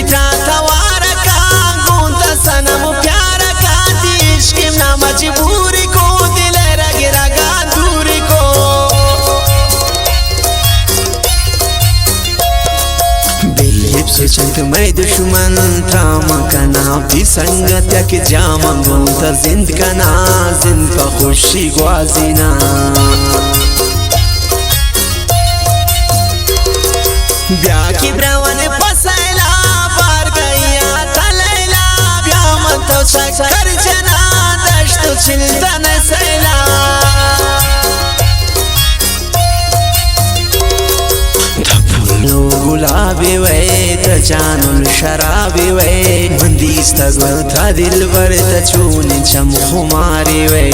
निटा तवारा का गोंता सनम प्यारा का देश के ना मजबूरी को दिल रग रगा दूरी को से चंद मैं दुश्मन थाम कना भी संगत के जाम गोंता जिंद कना जिंद का खुशी ग्वाजिना ब्याह की ब्रावन पसैला बार गैया तलैला ब्याह मत तो कर जना दश्त चिलता न सैला गुलाबी वे त जानून शराबी वे मंदीस तगल था दिल वर त चून चम खुमारी वे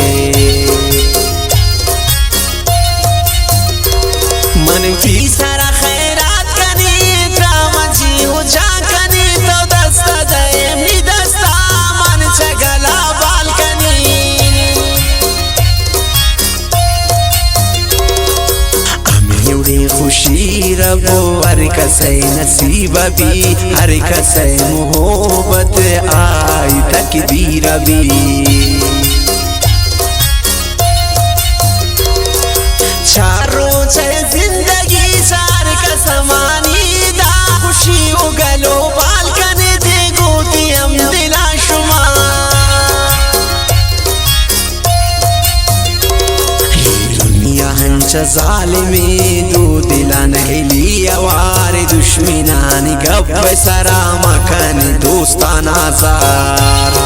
मन की सारा खैरात कनी ड्रामा जी हो जा कनी तो दस्ता दे मी दस्ता मन चगला बालकनी खुशी रबो हर कसै नसीब भी हर कसै मोहब्बत आई तकदीर भी चारों चाहे जिंदगी चार कसमानी दा खुशी उगलो बालकन दे गोती हम दिला शुमा जालिमी दो दिला नहली अवार दुश्मनानी गप सरा मकन दोस्ताना जार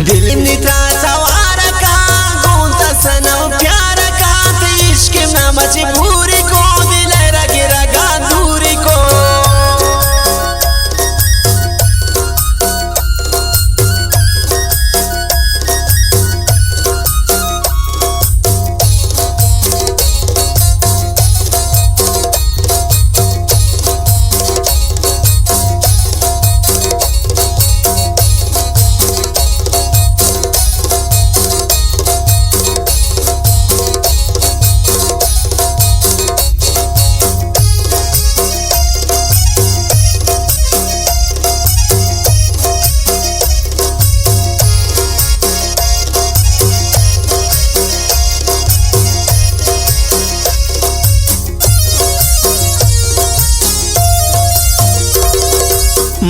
दिल निता सवार का गोंता सनम प्यार का इश्क में मजबूरी को दिल रग रगा दूरी को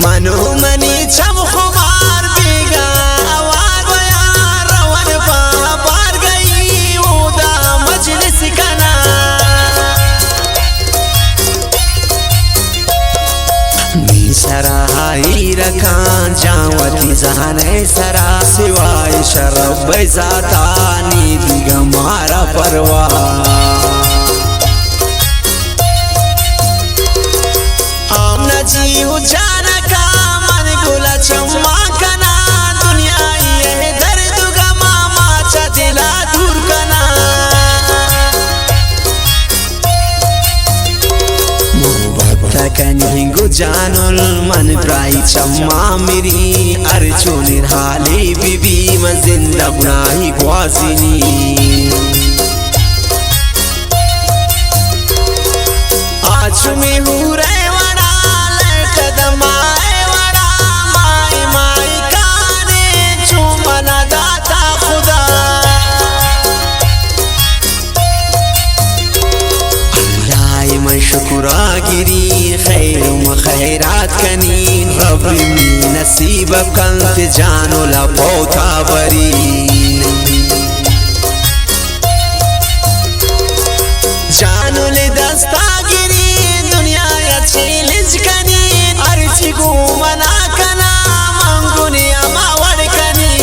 मनो मनी चम खुमार बेगा आवार बया रवन बार गई उदा मजलिस कना मी सराहाई रखा जावती जहाने सरा सिवाय शरब जाता नीति गमारा परवा आमना जी हो जाना का मन गुला चम्मा कना दुनिया ये दर्द गमा माचा दिला दूर कना मोहब्बत कनी गु जानुल मन प्राई चम्मा मेरी अर्चो निराली बीबी मैं जिंदा बुनाई ग्वाजिनी आज में हूँ रे वड़ा कदम आए वड़ा माई माई काने चुमना दाता खुदा अल्लाह मैं शुक्रा गिरी खैर खैरात कनी रब में नसीब कंत जानो ला पौथा बरी जानो ले दस्तागिरी दुनिया अच्छी लिज कनी अर्ची को मना कना मंगुनी अमावर कनी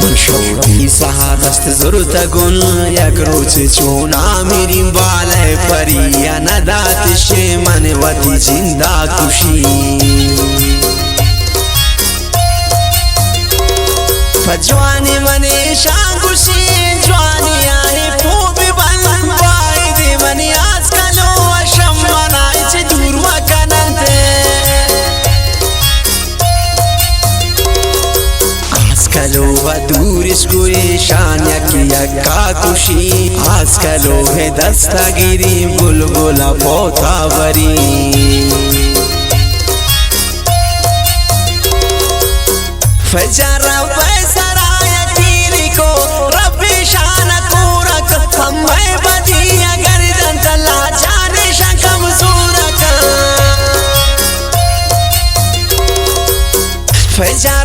मनशोरी सहादस्त जरूरत गुन एक रोच चोना मेरी बाले परिया नदात शे मन वती जिंदा खुशी फजवानी मने शांगुशी जवानी आए फूबी बन बाई दे मनी आज कलो अशम मनाई चे दूर वकनते आज कलो व दूर इसको शान यकिया का खुशी आज आजकलो है दस्तगिरी बुलबुला पोतावरी फजरा पैसराय तीरी को रब्बी शान पूरक हमें बदिया गर्दन तला जाने शकम सूरक फजरा